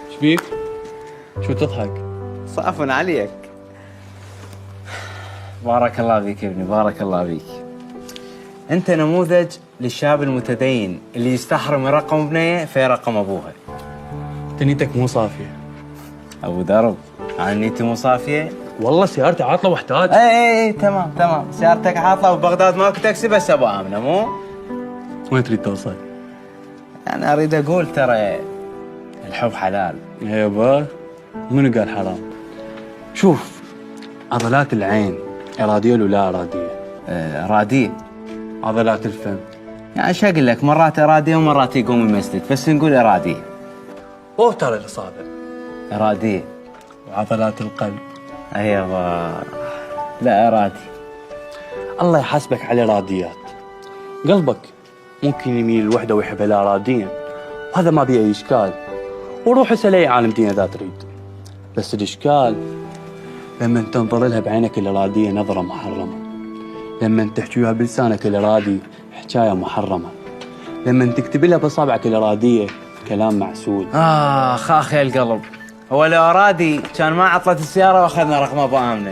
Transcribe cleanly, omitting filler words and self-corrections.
ايش بيك؟ شو تضحك؟ صعب عليك. بارك الله فيك يا ابني، بارك الله فيك. انت نموذج للشاب المتدين اللي يستحرم يرقم بنيه فيرقم ابوها. تنيتك مو صافيه. ابو درب، انا نيتي مو صافيه. والله سيارتي عاطله واحتاج. اي تمام، سيارتك عاطله وبغداد ماكو تاكسي بس ابو امنه مو؟ وين تريد توصل؟ انا اريد اقول ترى الحب حلال. يابا منو قال حرام؟ شوف، عضلات العين اراديه ولا لا اراديه؟ اراديه. عضلات الفم يعني شو اقول لك، مرات اراديه ومرات يقوم يمسدك، بس نقول اراديه. اوتر الاصابع اراديه. وعضلات القلب ايوه لا ارادي. الله يحاسبك على الاراديات. قلبك ممكن يميل لوحده ويحبها لا اراديا، وهذا ما بيه اي اشكال، وروح اسال اي عالم دين اذا تريد. بس الاشكال لما تنظر لها بعينك الاراديه نظره محرمه، لما تحكي وياها بلسانك الارادي حكايه محرمه، لما تكتب لها باصابعك الاراديه كلام معسول. اخ يا القلب، هو لو ارادي كان ما عطلت السياره واخذنا رقم ابو امنه.